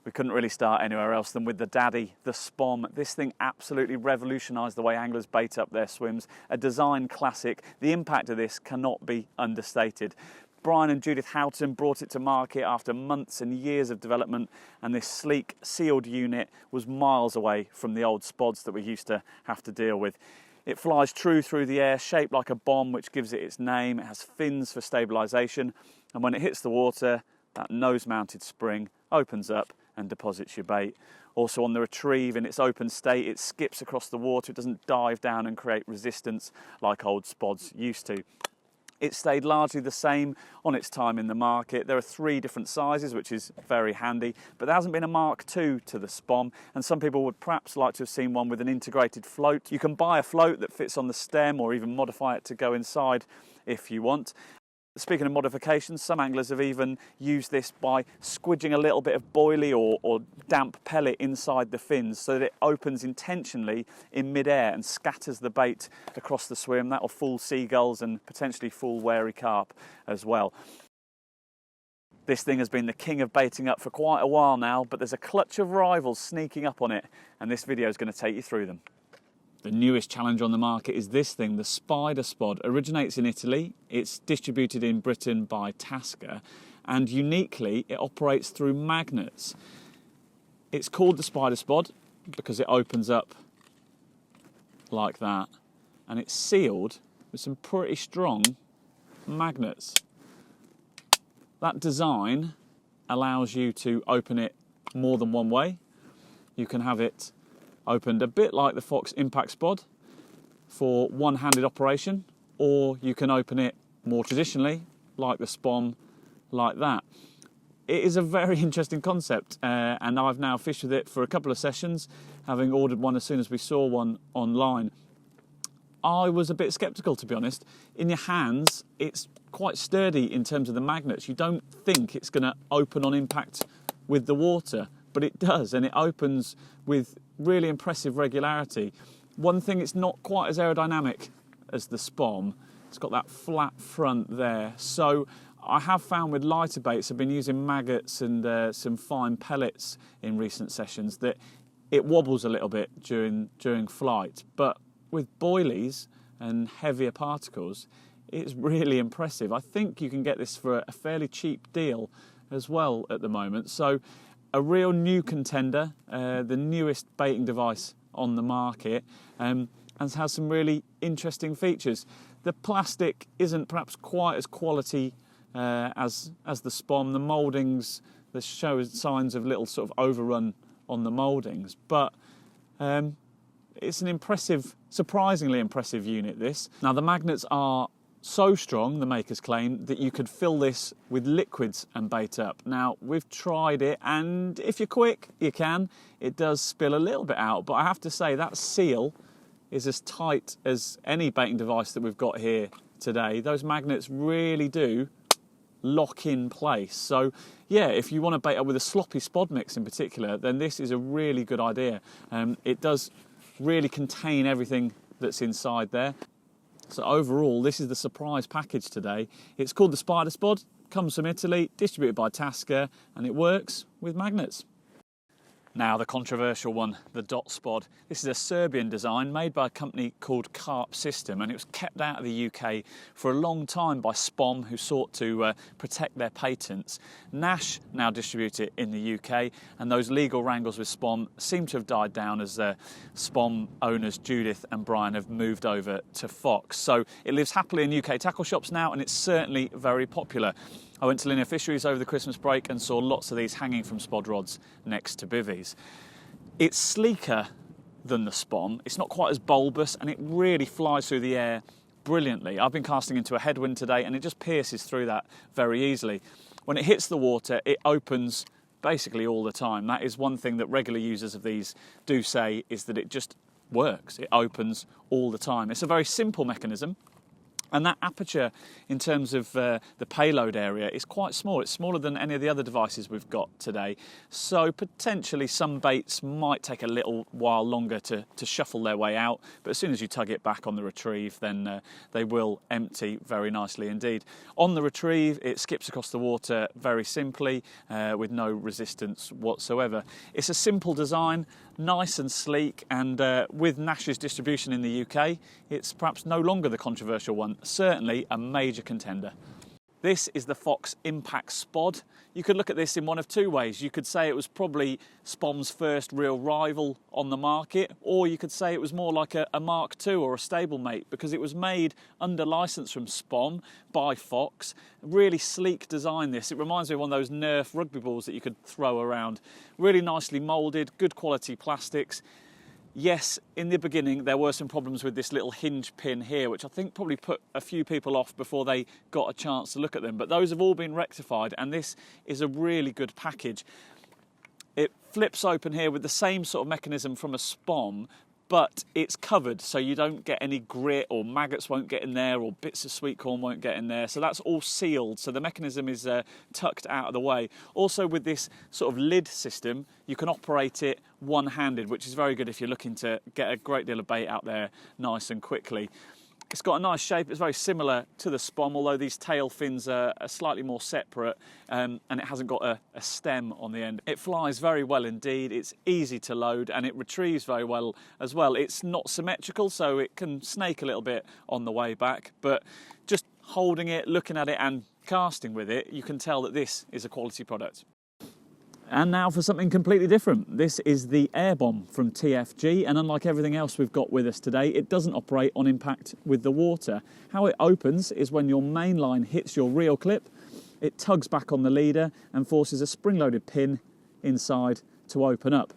We couldn't really start anywhere else than with the daddy, the Spomb. This thing absolutely revolutionised the way anglers bait up their swims. A design classic. The impact of this cannot be understated. Brian and Judith Houghton brought it to market after months and years of development, and this sleek, sealed unit was miles away from the old SPODs that we used to have to deal with. It flies true through the air, shaped like a bomb, which gives it its name. It has fins for stabilisation, and when it hits the water, that nose-mounted spring opens up and deposits your bait. Also on the retrieve, in its open state, it skips across the water. It doesn't dive down and create resistance like old SPODs used to. It stayed largely the same on its time in the market. There are 3 different sizes, which is very handy, but there hasn't been a Mark II to the Spomb, and some people would perhaps like to have seen one with an integrated float. You can buy a float that fits on the stem or even modify it to go inside if you want. Speaking of modifications, some anglers have even used this by squidging a little bit of boilie or damp pellet inside the fins so that it opens intentionally in mid-air and scatters the bait across the swim. That will fool seagulls and potentially fool wary carp as well. This thing has been the king of baiting up for quite a while now, but there's a clutch of rivals sneaking up on it, and this video is going to take you through them. The newest challenge on the market is this thing, the Spider SPOD. Originates in Italy, it's distributed in Britain by Tasca, and uniquely it operates through magnets. It's called the Spider SPOD because it opens up like that, and it's sealed with some pretty strong magnets. That design allows you to open it more than one way. You can have it opened a bit like the Fox Impact SPOD for one-handed operation, or you can open it more traditionally like the Spomb, like that. It is a very interesting concept, and I've now fished with it for a couple of sessions, having ordered one as soon as we saw one online. I was a bit sceptical, to be honest. In your hands, it's quite sturdy in terms of the magnets. You don't think it's going to open on impact with the water, but it does, and it opens with really impressive regularity. One thing, it's not quite as aerodynamic as the Spomb. It's got that flat front there. So I have found with lighter baits, I've been using maggots and some fine pellets in recent sessions, that it wobbles a little bit during flight. But with boilies and heavier particles, it's really impressive. I think you can get this for a fairly cheap deal as well at the moment. So a real new contender, the newest baiting device on the market, and has some really interesting features. The plastic isn't perhaps quite as quality as the Spomb. The mouldings, there show signs of little sort of overrun on the mouldings, but it's an impressive, surprisingly impressive unit, this. Now the magnets are so strong, the makers claim, that you could fill this with liquids and bait up. Now, we've tried it, and if you're quick, you can. It does spill a little bit out, but I have to say that seal is as tight as any baiting device that we've got here today. Those magnets really do lock in place. So, yeah, if you want to bait up with a sloppy SPOD mix in particular, then this is a really good idea. It does really contain everything that's inside there. So overall, this is the surprise package today. It's called the Spider SPOD, comes from Italy, distributed by Tasca, and it works with magnets. Now the controversial one, the Dot SPOD. This is a Serbian design made by a company called Carp System, and it was kept out of the UK for a long time by Spomb, who sought to protect their patents. Nash now distribute it in the UK, and those legal wrangles with Spomb seem to have died down as Spomb owners Judith and Brian have moved over to Fox. So it lives happily in UK tackle shops now, and it's certainly very popular. I went to Linear Fisheries over the Christmas break and saw lots of these hanging from SPOD rods next to bivvies. It's sleeker than the Spomb. It's not quite as bulbous, and it really flies through the air brilliantly. I've been casting into a headwind today, and it just pierces through that very easily. When it hits the water, it opens basically all the time. That is one thing that regular users of these do say, is that it just works. It opens all the time. It's a very simple mechanism. And that aperture, in terms of the payload area, is quite small. It's smaller than any of the other devices we've got today. So potentially some baits might take a little while longer to shuffle their way out. But as soon as you tug it back on the retrieve, then they will empty very nicely indeed. On the retrieve, it skips across the water very simply with no resistance whatsoever. It's a simple design, nice and sleek, and with Nash's distribution in the UK, it's perhaps no longer the controversial one. Certainly a major contender. This is the Fox Impact SPOD. You could look at this in one of two ways. You could say it was probably Spomb's first real rival on the market, or you could say it was more like a Mark II or a stablemate, because it was made under license from Spomb by Fox. Really sleek design this. It reminds me of one of those Nerf rugby balls that you could throw around. Really nicely moulded, good quality plastics. Yes, in the beginning there were some problems with this little hinge pin here, which I think probably put a few people off before they got a chance to look at them, but those have all been rectified, and this is a really good package. It flips open here with the same sort of mechanism from a Spomb, but it's covered, so you don't get any grit, or maggots won't get in there, or bits of sweet corn won't get in there. So that's all sealed, so the mechanism is tucked out of the way. Also, with this sort of lid system, you can operate it one-handed, which is very good if you're looking to get a great deal of bait out there nice and quickly. It's got a nice shape. It's very similar to the Spomb, although these tail fins are slightly more separate, and it hasn't got a stem on the end. It flies very well indeed. It's easy to load, and it retrieves very well as well. It's not symmetrical, so it can snake a little bit on the way back, but just holding it, looking at it and casting with it, you can tell that this is a quality product. And now for something completely different. This is the Air Bomb from TFG, and unlike everything else we've got with us today, it doesn't operate on impact with the water. How it opens is when your main line hits your reel clip, it tugs back on the leader and forces a spring-loaded pin inside to open up.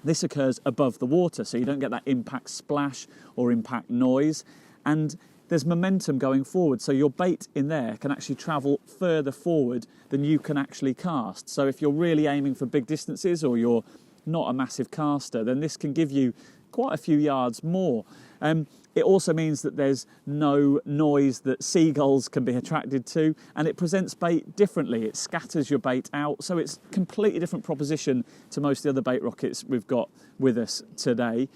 This occurs above the water, so you don't get that impact splash or impact noise, and there's momentum going forward, so your bait in there can actually travel further forward than you can actually cast. So if you're really aiming for big distances, or you're not a massive caster, then this can give you quite a few yards more. It also means that there's no noise that seagulls can be attracted to, and it presents bait differently. It scatters your bait out, so it's a completely different proposition to most of the other bait rockets we've got with us today.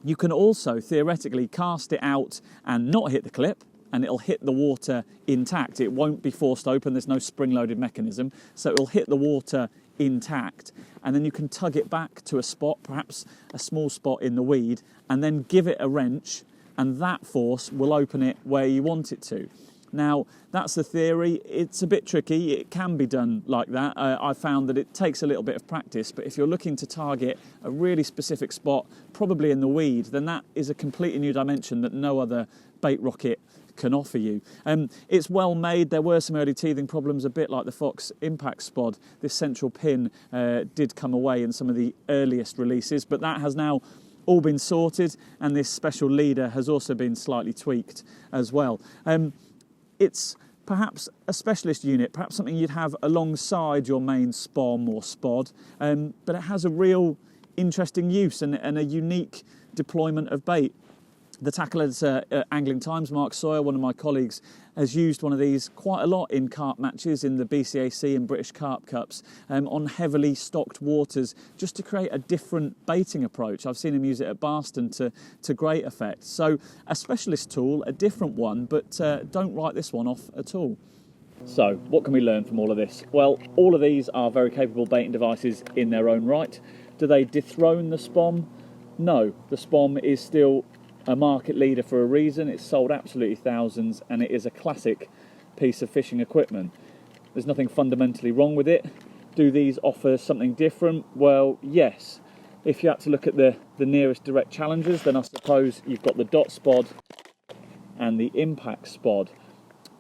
You can also theoretically cast it out and not hit the clip, and it'll hit the water intact. It won't be forced open, there's no spring-loaded mechanism, so it'll hit the water intact, and then you can tug it back to a spot, perhaps a small spot in the weed, and then give it a wrench, and that force will open it where you want it to. Now, that's the theory. It's a bit tricky. It can be done like that. I found that it takes a little bit of practice, but if you're looking to target a really specific spot, probably in the weed, then that is a completely new dimension that no other bait rocket can offer you. It's well made. There were some early teething problems, a bit like the Fox Impact SPOD. This central pin did come away in some of the earliest releases, but that has now all been sorted, and this special leader has also been slightly tweaked as well. It's perhaps a specialist unit, perhaps something you'd have alongside your main Spomb or SPOD, but it has a real interesting use and a unique deployment of bait. The tackle editor at Angling Times, Mark Sawyer, one of my colleagues, has used one of these quite a lot in carp matches, in the BCAC and British Carp Cups, on heavily stocked waters, just to create a different baiting approach. I've seen him use it at Barston to great effect. So a specialist tool, a different one, but don't write this one off at all. So what can we learn from all of this? Well, all of these are very capable baiting devices in their own right. Do they dethrone the Spomb? No, the Spomb is still a market leader for a reason. It's sold absolutely thousands, and it is a classic piece of fishing equipment. There's nothing fundamentally wrong with it. Do these offer something different? Well, yes. If you had to look at the nearest direct challengers, then I suppose you've got the Dot SPOD and the Impact SPOD.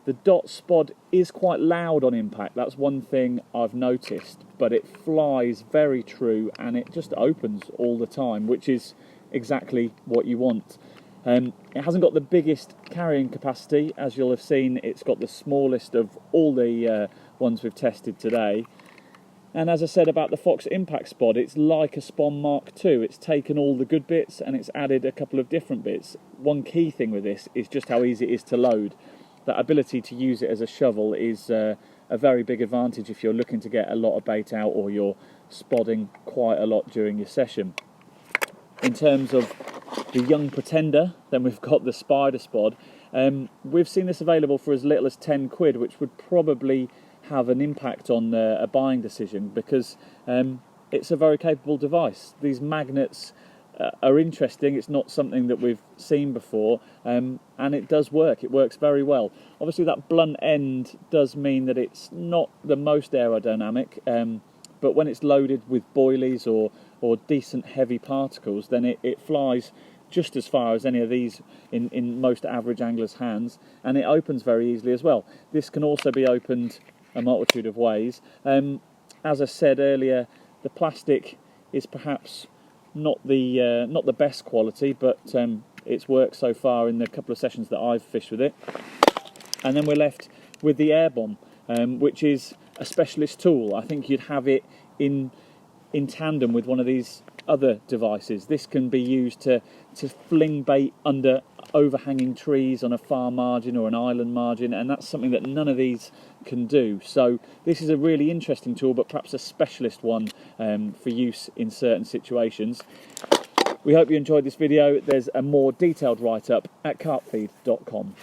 The Dot SPOD is quite loud on impact, that's one thing I've noticed, but it flies very true, and it just opens all the time, which is exactly what you want. It hasn't got the biggest carrying capacity, as you'll have seen. It's got the smallest of all the ones we've tested today. And as I said about the Fox Impact Spod, it's like a Spomb Mark II. It's taken all the good bits and it's added a couple of different bits. One key thing with this is just how easy it is to load. That ability to use it as a shovel is a very big advantage if you're looking to get a lot of bait out or you're spodding quite a lot during your session. In terms of the Young Pretender, then we've got the Spider Spod. We've seen this available for as little as 10 quid, which would probably have an impact on a buying decision, because it's a very capable device. These magnets are interesting. It's not something that we've seen before, and it does work. It works very well. Obviously that blunt end does mean that it's not the most aerodynamic, but when it's loaded with boilies or decent heavy particles, then it flies just as far as any of these in most average anglers' hands, and it opens very easily as well. This can also be opened a multitude of ways. As I said earlier, the plastic is perhaps not the best quality, but it's worked so far in the couple of sessions that I've fished with it. And then we're left with the Air Bomb, which is a specialist tool. I think you'd have it in tandem with one of these other devices. This can be used to fling bait under overhanging trees on a far margin or an island margin, and that's something that none of these can do. So this is a really interesting tool, but perhaps a specialist one for use in certain situations. We hope you enjoyed this video. There's a more detailed write-up at carpfeed.com.